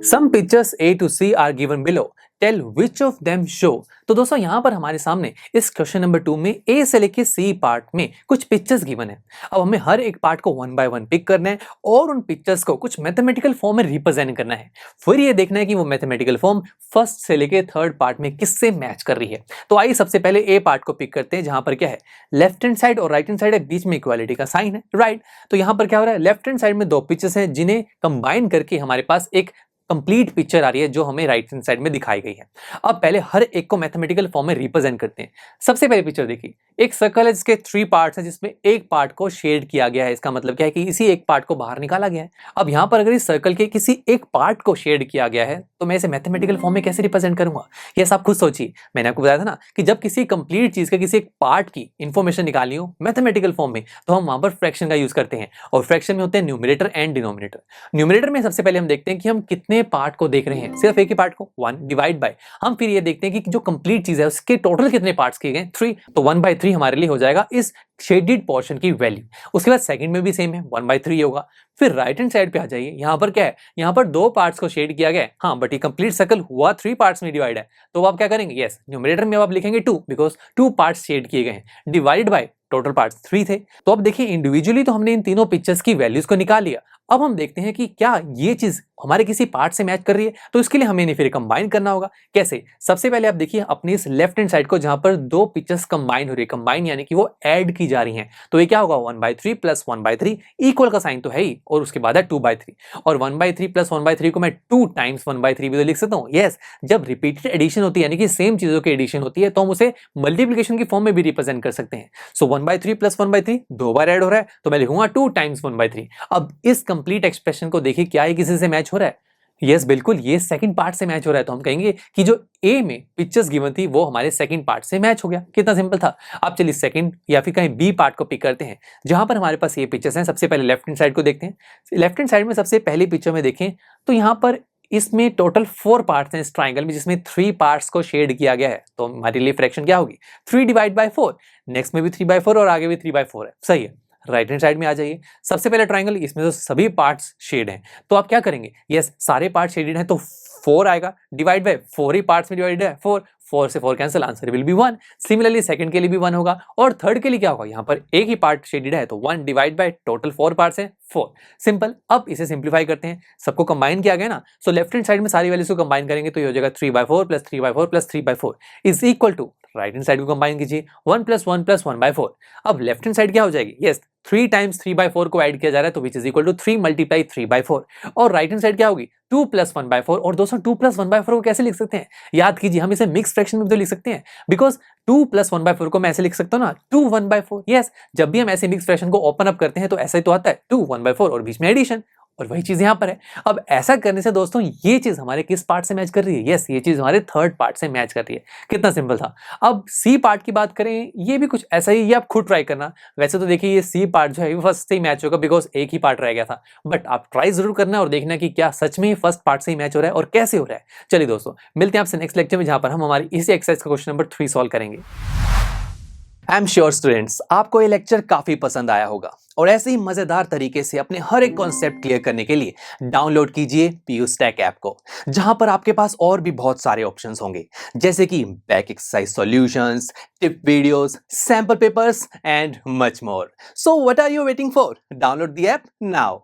Some pictures A to C are given below. Tell which of them show. तो दोस्तों यहाँ पर हमारे सामने इस क्वेश्चन नंबर 2 में A से लेके C पार्ट में कुछ पिक्चर्स गिवन है। अब हमें हर एक पार्ट को वन बाय वन पिक करना है और उन पिक्चर्स को कुछ मैथमेटिकल फॉर्म में रिप्रेजेंट करना है। फिर ये देखना है कि वो मैथमेटिकल फॉर्म फर्स्ट से लेके थर्ड पार्ट में किससे मैच कर रही है। तो आइए सबसे पहले A पार्ट को पिक करते हैं, जहां पर क्या है, लेफ्ट हैंड साइड और राइट हैंड साइड के बीच में इक्वालिटी का साइन है, राइट। तो यहाँ पर क्या हो रहा है, लेफ्ट हैंड साइड में दो पिक्चर्स हैं जिन्हें कंबाइन करके हमारे पास एक कंप्लीट पिक्चर आ रही है जो हमें राइट हैंड साइड में दिखाई गई है। अब पहले हर एक को मैथमेटिकल फॉर्म में रिप्रेजेंट करते हैं। सबसे पहले पिक्चर देखिए, एक सर्कल है जिसके 3 पार्ट्स हैं, जिसमें एक पार्ट को शेड किया गया है। इसका मतलब क्या है कि इसी एक पार्ट को बाहर निकाला गया है। अब यहाँ पर अगर इस सर्कल के किसी एक पार्ट को शेड किया गया है तो मैं इसे मैथमेटिकल फॉर्म में कैसे रिप्रेजेंट करूंगा, ये आप खुद सोचिए। मैंने आपको बताया था ना कि जब किसी कंप्लीट चीज का किसी एक पार्ट की इंफॉर्मेशन निकालनी हो मैथमेटिकल फॉर्म में तो हम वहां पर फ्रैक्शन का यूज करते हैं, और फ्रैक्शन में होते हैं न्यूमरेटर एंड डिनोमिनेटर। न्यूमरेटर में सबसे पहले हम देखते हैं कि हम कितने पार्ट को देख रहे हैं, सिर्फ एक ही पार्ट को, 1 डिवाइड बाय। हम फिर ये देखते हैं कि जो कंप्लीट चीज है उसके टोटल कितने पार्ट्स किए गए, 3, तो 1/3 हमारे लिए हो जाएगा इस शेडेड पोर्शन की वैल्यू। उसके बाद सेकंड में भी सेम है, 1/3 होगा। फिर राइट हैंड साइड पे आ जाइए, यहाँ पर क्या है, यहाँ पर 2 पार्ट्स को शेड किया गया है, हाँ, बट ये कंप्लीट सर्कल हुआ 3 पार्ट्स में डिवाइड है। तो आप क्या करेंगे, यस, न्यूमरेटर में आप लिखेंगे 2 बिकॉज 2 पार्ट्स शेड किए गए हैं, डिवाइड बाय टोटल पार्ट्स 3 थे। तो अब देखिए इंडिविजुअली तो हमने इन तीनों पिक्चर्स की वैल्यूज को निकाल लिया। अब हम देखते हैं कि क्या ये चीज हमारे किसी पार्ट से मैच कर रही है, तो इसके लिए हमें फिर कंबाइन करना होगा। कैसे, सबसे पहले आप देखिए अपनी इस लेफ्ट हैंड साइड को, जहां पर 2 पिक्चर्स कंबाइन हो रही है, कंबाइन यानी कि वो ऐड की जा रही हैं, तो ये क्या होगा, 1/3 प्लस 1/3 इक्वल का साइन तो है ही, और उसके बाद है 2/3, और 1/3 प्लस 1/3 को मैं 2 टाइम्स 1/3 भी तो लिख सकता हूँ। यस, जब रिपीटेड एडिशन होती है यानी कि सेम चीजों की एडिशन होती है तो हम उसे मल्टीप्लिकेशन की फॉर्म में भी रिप्रेजेंट कर सकते हैं। सो 1/3 प्लस 1/3 2 बार ऐड हो रहा है, तो मैं लिखूंगा 2 टाइम्स 1/3। अब इस कंप्लीट एक्सप्रेशन को देखिए, क्या ये किसी से मैच हो रहा है, यस बिल्कुल, ये सेकंड पार्ट से मैच हो रहा है। तो हम कहेंगे कि जो ए में पिक्चर्स गिवन थी वो हमारे सेकंड पार्ट से मैच हो गया। कितना सिंपल था। अब चलिए सेकंड या फिर कहीं बी पार्ट को पिक करते हैं, जहां पर हमारे पास ये पिक्चर्स हैं। सबसे पहले लेफ्ट हैंड साइड को देखते हैं। लेफ्ट हैंड साइड में सबसे पहली पिक्चर में देखें तो यहाँ पर इसमें टोटल 4 पार्ट्स हैं इस ट्राइंगल में, जिसमें 3 पार्ट्स को शेड किया गया है। तो हमारे लिए फ्रैक्शन क्या होगी, 3 डिवाइड बाय 4। नेक्स्ट में भी 3/4 और आगे भी 3/4 है, सही है। राइट हैंड साइड में आ जाइए, सबसे पहले ट्राइंगल, इसमें तो सभी पार्ट्स शेड हैं, तो आप क्या करेंगे, यस, सारे पार्ट शेडेड हैं तो 4 आएगा, डिवाइड बाय 4 ही पार्ट्स में डिवाइडेड है, 4 से 4 cancel, answer will be 1। Similarly second के लिए भी 1 होगा, और थर्ड के लिए क्या होगा, यहाँ पर एक ही पार्ट शेडेड है तो 1 डिवाइड बाय टोटल 4 पार्ट्स हैं 4। सिंपल। अब इसे सिंप्लीफाई करते हैं, सबको कंबाइन किया गया ना, सो लेफ्ट हैंड साइड में सारी वैल्यूज को कंबाइन करेंगे तो ये हो जाएगा 3/4 plus 3/4 plus 3/4 is equal to, right hand side को कंबाइन कीजिए, 1 प्लस 1 प्लस 1/4। अब लेफ्ट हैंड साइड क्या हो जाएगी, यस, 3 टाइम्स 3/4 को ऐड किया जा रहा है तो which is equal to 3 multiply 3/4, और राइट हैंड साइड क्या होगी, 2 प्लस 1/4। और दोस्तों 2 प्लस 1/4 को कैसे लिख सकते हैं, याद कीजिए, हम इसे मिक्स फ्रैक्शन में भी तो लिख सकते हैं, बिकॉज 2 प्लस 1/4 को मैं ऐसे लिख सकता हूँ ना, 2 1/4। यस, जब भी हम ऐसे मिक्स फ्रैक्शन को ओपन अप करते हैं तो ऐसा ही तो आता है, 2 1/4 और बीच में एडिशन, और वही चीज यहाँ पर है। अब ऐसा करने से दोस्तों ये चीज हमारे किस पार्ट से मैच कर रही है, यस, ये चीज हमारे थर्ड पार्ट से मैच कर रही है। कितना सिंपल था। अब सी पार्ट की बात करें, ये भी कुछ ऐसा ही, ये आप खुद ट्राई करना। वैसे तो देखिए ये सी पार्ट जो है फर्स्ट से ही मैच होगा बिकॉज एक ही पार्ट रह गया था, बट आप ट्राई जरूर करना और देखना कि क्या सच में फर्स्ट पार्ट से ही मैच हो रहा है और कैसे हो रहा है। चलिए दोस्तों, मिलते हैं आपसे नेक्स्ट लेक्चर में, जहां पर हम हमारी इसी एक्सरसाइज का क्वेश्चन नंबर 3 सॉल्व करेंगे। आई एम श्योर स्टूडेंट्स, आपको ये लेक्चर काफी पसंद आया होगा, और ऐसे ही मजेदार तरीके से अपने हर एक कॉन्सेप्ट क्लियर करने के लिए डाउनलोड कीजिए PUStack ऐप को, जहां पर आपके पास और भी बहुत सारे ऑप्शंस होंगे, जैसे कि back exercise solutions, tip videos, sample papers and much more. So what are you waiting for? Download the app now.